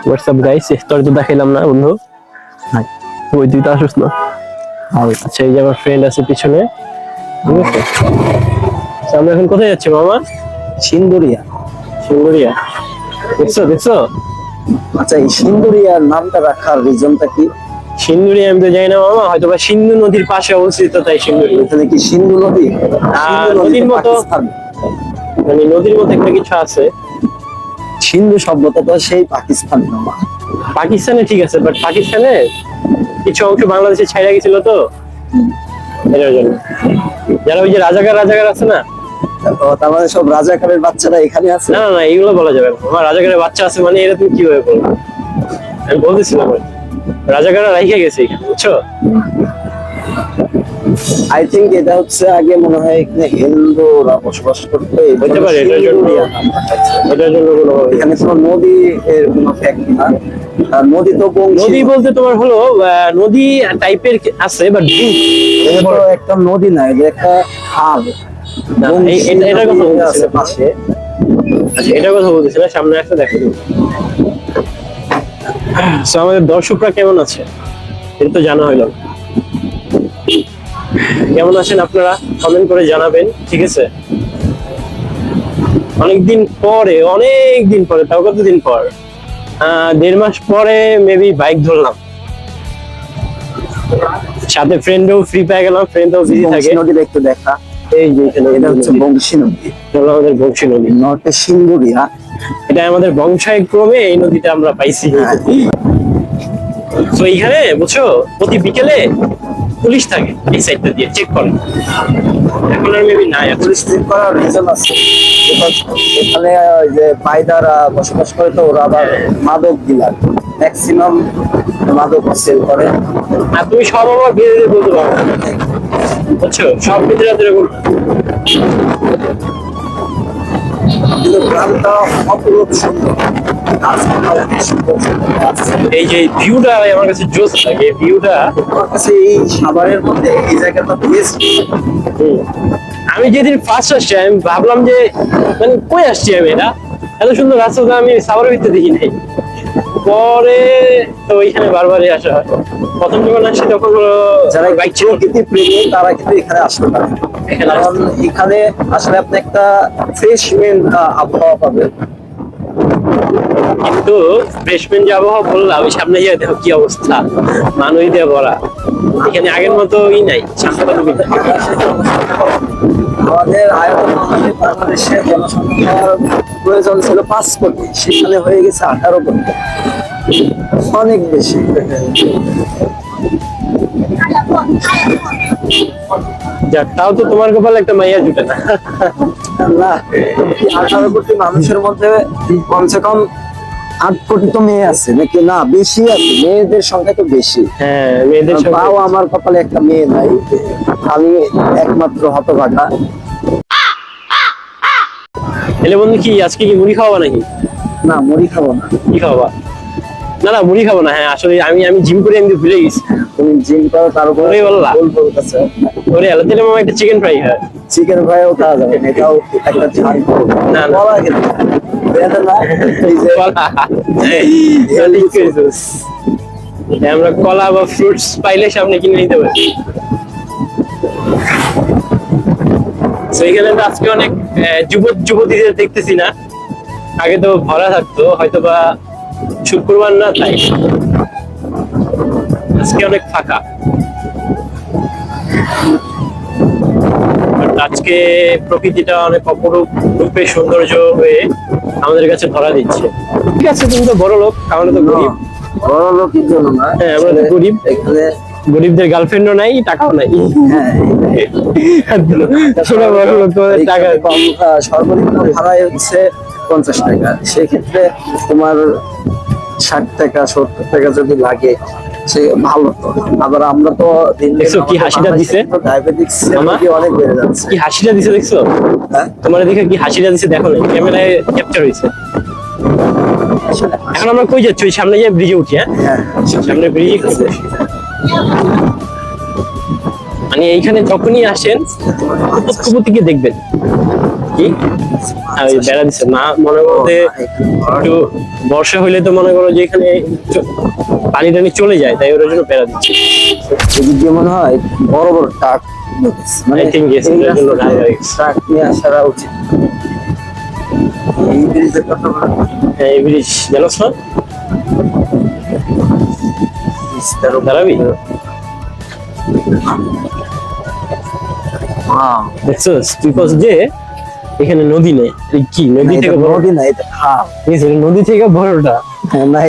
WhatsApp guys, তোর তো দেখাইলাম না বন্ধু। ওই তুই তো আসিস না। আচ্ছা, এই যে আমার ফ্রেন্ড আছে পিছনে, ঠিক আছে। আচ্ছা, আমরা এখন কোথায় যাচ্ছি মামা? সিন্দুরিয়া। সিঙ্গুরিয়া। দেখছো দেখছো? আচ্ছা, এই সিন্দুরিয়ার নামটা রাখার রিজনটা কি? সিন্দুরিয়া আমি তো জানি না মামা, হয়তো বা সিন্ধু নদীর পাশে অবস্থিত তাই সিন্দুরি। এখানে কি সিন্ধু নদী? নদীর মতো, পাকিস্তান। মানে নদীর মতো একটা কিছু আছে। সিন্ধু সভ্যতা তো সেই পাকিস্তান মামা। পাকিস্তানে ঠিক আছে, বাট পাকিস্তানে কিছু অংশ বাংলাদেশে ছাইড়া গেছিল তো, এটার জন্য। যারা ওই যে রাজাকার রাজাকার আছে না, ও, তার মানে সব রাজাকারের বাচ্চারা এখানে আছে? না না না, এইগুলো বলা যাবে না। আমার রাজাকারের বাচ্চা আছে মানে এটা তুমি কিভাবে বলবো? আমি বলতেছিলাম রাজাকাররা রাইখে গেছে এখানে, বুঝছো? আই থিঙ্ক এটা হচ্ছে আগে মনে হয় এখানে হিন্দুরা বসবাস করতো। হইতে পারে, এটার জন্য কোনো এখানে কোনো নদী এর কোনো ফ্যাক্ট না। আর নদী তো নদী বলতে তোমার হলো নদী টাইপের আছে, বাট একটা নদী না, এটা একটা খাল। এটার কথা বলতেছি পাশে। আচ্ছা, এটার কথা বলতেছি না, সামনে একটা দেখো। সো আমাদের দর্শকরা কেমন আছে এটা তো জানা হইল। কেমন আছেন আপনারা কমেন্ট করে জানাবেন, ঠিক আছে? অনেকদিন পরে তাও কতদিন পর, 1.5 মাস পরে মেবি বাইক ধরলাম, সাথে ফ্রেন্ডও ফ্রি পেয়ে গেলাম, ফ্রেন্ডও বিজি থাকে। নদী দেখতে দেখা। এই যে এখানে এটা হচ্ছে বংশী নদী, আমাদের বংশী নদী, নর্থে সিন্দুরিয়া। এটা আমাদের বংশায়ক্রমে এই নদীটা আমরা পাইছি। তো এইখানে বুঝছো, প্রতি বিকেলে পুলিশ থাকে এই সাইডটা দিয়ে চেক করে। এখন আর মেবি নাই, পুলিশ চেক করার রিজন আছে। এখানে ওই যে বাইদারা বসবাস করে, তো ওরা আবার মাদক ডিলার, ম্যাক্সিমাম মাদক সেল করে। আর তুমি সব আমার বিয়ে দিয়ে বলতে পারো, বুঝছো? সব বিদ্রোহ এরকম। কিন্তু গ্রামটা অপরূপ সুন্দর। এই যে ভিউটা আমার কাছে জোস লাগে, ভিউটা আমার কাছে এই সাভারের মধ্যে এই জায়গাটা বেস্ট। আমি যেদিন ফার্স্ট আসছি আমি ভাবলাম যে মানে কই আসছি আমি, এটা এত সুন্দর রাস্তা তো আমি সাভারের ভিতরে দেখি নাই। পরে তো ওইখানে বারবারই আসা হয়। প্রথম যখন আসছি তখন যারা বাইক প্রকৃতি প্রেমী তারা কিন্তু এখানে আসতে পারে, কারণ এখানে আসলে আপনি একটা ফ্রেশমেন্ট আবহাওয়া পাবেন। কিন্তু ফ্রেশমেন্ট যে আবহাওয়া বললাম, ওই সামনে গিয়ে দেখো কি অবস্থা, মানুষ দিয়ে ভরা। এখানে আগের মতো নাই, সামনে আমাদের আয়তন অনুযায়ী বাংলাদেশের জনসংখ্যার প্রয়োজন ছিল 5 কোটি, সেখানে হয়ে গেছে 18 কোটি, অনেক বেশি। যাক, তাও তো তোমার কপালে একটা মাইয়া জুটে না। না, 18 কোটি মানুষের মধ্যে কমসে কম 8 কোটি তো মেয়ে আছে নাকি? না, বেশি আছে, মেয়েদের সংখ্যা তো বেশি। হ্যাঁ, মেয়েদের তাও আমার কপালে একটা মেয়ে নাই, আমি একমাত্র হতভাগা। এলে বন্ধু, কি আজকে কি মুড়ি খাওয়াবা নাকি? না, মুড়ি খাবো না। কি খাওয়াবা? না না, মুড়ি খাবো না। হ্যাঁ, আসলে আমি জিম করে এমনি ভুলে গেছি। তুমি জিম করো, তার উপরে বললা বলতেছে ওরে আলো, তাহলে মামা একটা চিকেন ফ্রাই হয়। চিকেন ফ্রাইও খাওয়া যাবে না, এটাও একটা ঝাল। না না, বলা গেল না, এই যে আমরা কলা বা ফ্রুটস পাইলে সামনে কিনে নিতে পারি। তো এখানে তো আজকে অনেক যুবতীদের দেখতেছি না, আগে তো ভরা থাকতো, হয়তো বা শুক্রবার না, তাই আজকে অনেক ফাঁকা। আজকে প্রকৃতিটা অনেক অপরূপ রূপে সৌন্দর্য হয়ে আমাদের কাছে ধরা দিচ্ছে। ঠিক আছে, তুমি তো বড় লোক, আমরা তো গরিব। বড় লোকের জন্য না, হ্যাঁ, আমরা তো গরিব। এখানে গরিবদের গার্লফ্রেন্ডও নাই, টাকাও নাই। হ্যাঁ, বড় লোক, টাকা কম। সর্বনিম্ন ভাড়াই হচ্ছে 50 টাকা, সেক্ষেত্রে তোমার 60 টাকা 70 টাকা যদি লাগে সে ভালো। তো আবার আমরা তো দেখছো কি হাসিটা দিছে, ডায়াবেটিস অনেক বেড়ে যাচ্ছে। কি হাসিটা দিছে দেখছো? হ্যাঁ, তোমার দেখে কি হাসিটা দিছে, দেখো না, ক্যামেরায় ক্যাপচার হয়েছে। এখন আমরা কই যাচ্ছি? ওই সামনে গিয়ে ব্রিজে উঠি। হ্যাঁ, সামনে ব্রিজে মানে এইখানে যখনই আসেন প্রতিকে দেখবেন, কি ওই বেড়া দিচ্ছে না মনে করতে একটু বর্ষা হইলে তো মনে করো যে এখানে পানি টানি চলে যায় তাই ওর জন্য বেড়া দিচ্ছে এদিক দিয়ে মনে হয় বড় বড় ট্রাক I think yes, এই এটার জন্য রাস্তা ঢাকা দিয়ে গেছে। ট্রাক নিয়ে আসারা উচিত। এই ব্রিজের কথা বলো। এই ব্রিজ জানোস না ব্রিজটার উপর- দাঁড়াবি Wow, দেখছস তুই কস যে এখানে নদী নেই এই কি নদী না, থেকে এটা বড় নদী না, এটা খাল। নদী থেকে বড়টা না